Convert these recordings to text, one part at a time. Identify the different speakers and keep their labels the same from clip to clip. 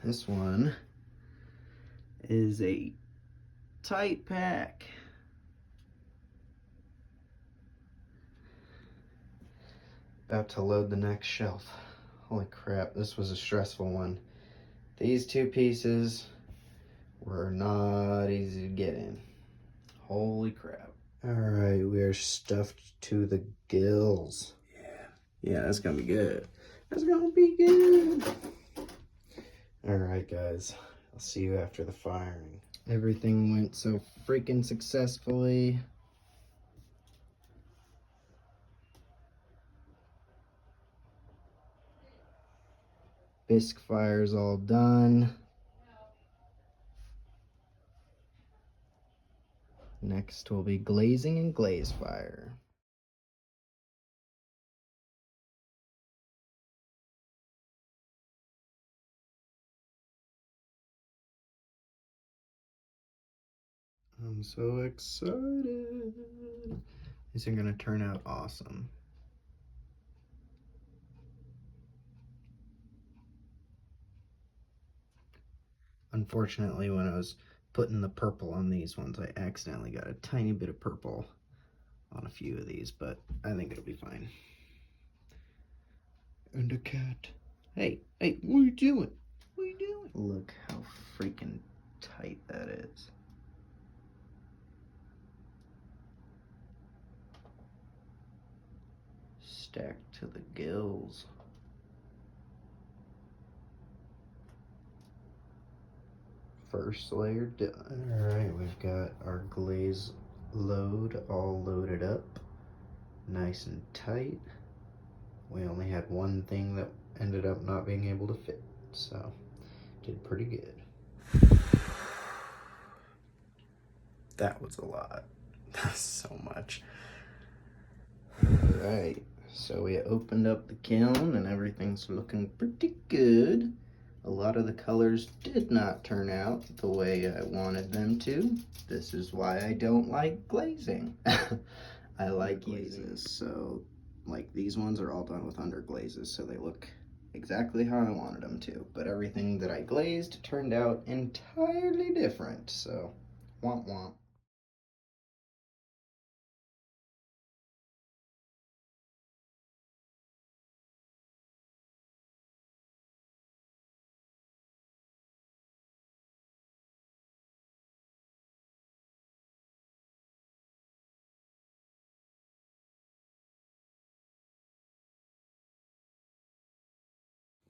Speaker 1: This one is a tight pack. About to load the next shelf. Holy crap, this was a stressful one. These two pieces were not easy to get in. Holy crap. Alright, we are stuffed to the gills. Yeah, that's gonna be good. That's gonna be good. Alright guys, I'll see you after the firing. Everything went so freaking successfully. Bisque fire's all done. Next will be glazing and glaze fire. I'm so excited. These are gonna turn out awesome. Unfortunately, when I was putting the purple on these ones, I accidentally got a tiny bit of purple on a few of these, but I think it'll be fine. And a cat. Hey, what are you doing? What are you doing? Look how freaking tight that is. Stacked to the gills. First layer done. Alright, we've got our glaze load all loaded up. Nice and tight. We only had one thing that ended up not being able to fit, so did pretty good. That was a lot. That's so much. Alright, so we opened up the kiln and everything's looking pretty good. A lot of the colors did not turn out the way I wanted them to. This is why I don't like glazing. I like glazes, so like these ones are all done with under glazes, so they look exactly how I wanted them to. But everything that I glazed turned out entirely different, so womp womp.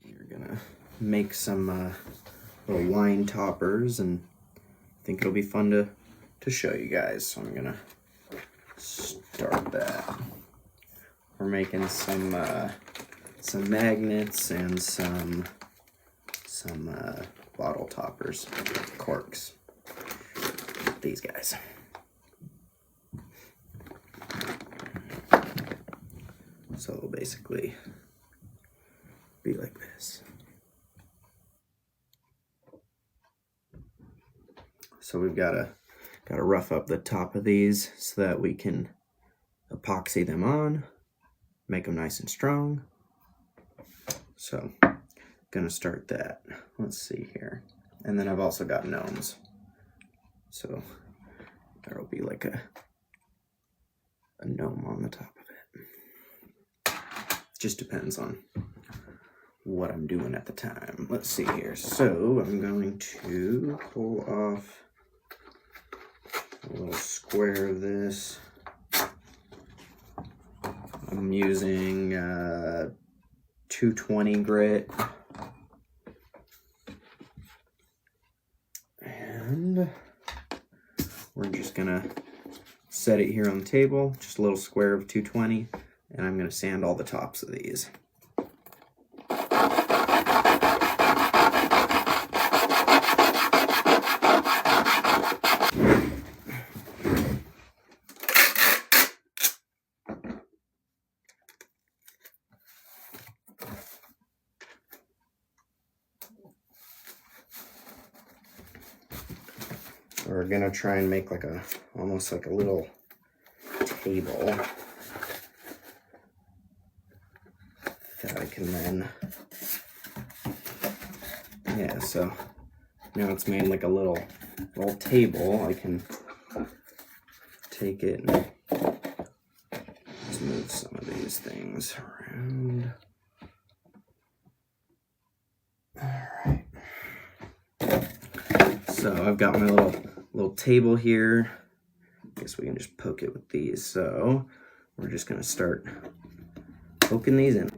Speaker 1: We're gonna make some little wine toppers, and I think it'll be fun to show you guys. So I'm gonna start that. We're making some magnets and some bottle toppers, corks. These guys. So it'll basically be like this. So we've got to rough up the top of these so that we can epoxy them on, make them nice and strong. So gonna start that. Let's see here. And then I've also got gnomes. So there'll be like a gnome on the top of it. Just depends on what I'm doing at the time. Let's see here. So I'm going to pull off a little square of this. I'm using 220 grit. And we're just gonna set it here on the table, just a little square of 220, and I'm gonna sand all the tops of these. We're gonna try and make like almost like a little table that I can then Yeah, so now it's made like a little table. I can take it and just move some of these things around. Alright. So I've got my little table here. I guess we can just poke it with these. So we're just gonna start poking these in.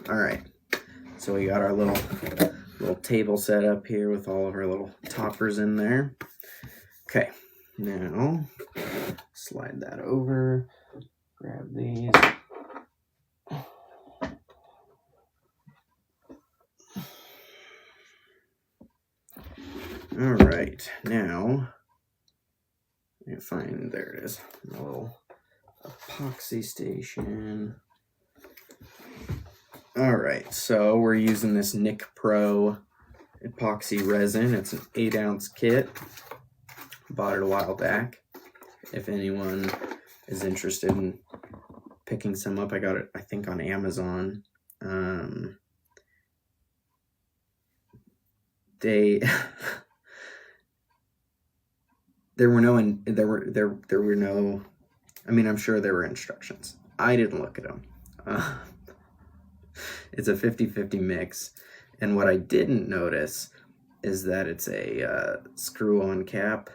Speaker 1: All right, so we got our little table set up here with all of our little toppers in there. Okay, now slide that over, grab these. All right, now I find, there it is, a little epoxy station. All right, so we're using this Nick Pro epoxy resin. It's an 8-ounce kit. Bought it a while back. If anyone is interested in picking some up, I got it, I think, on Amazon. There were no, I mean, I'm sure there were instructions. I didn't look at them. It's a 50-50 mix, and what I didn't notice is that it's a screw-on cap,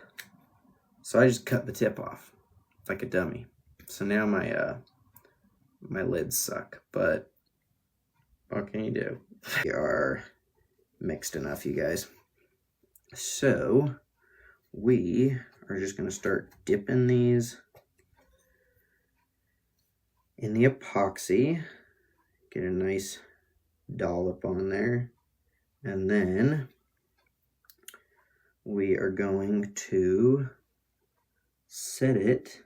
Speaker 1: so I just cut the tip off like a dummy. So now my my lids suck, but what can you do? They are mixed enough, you guys. So we are just going to start dipping these in the epoxy. Get a nice dollop on there, and then we are going to set it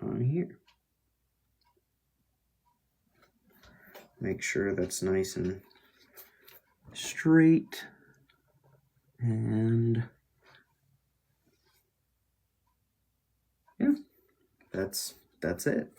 Speaker 1: on here. Make sure that's nice and straight, and yeah, that's it.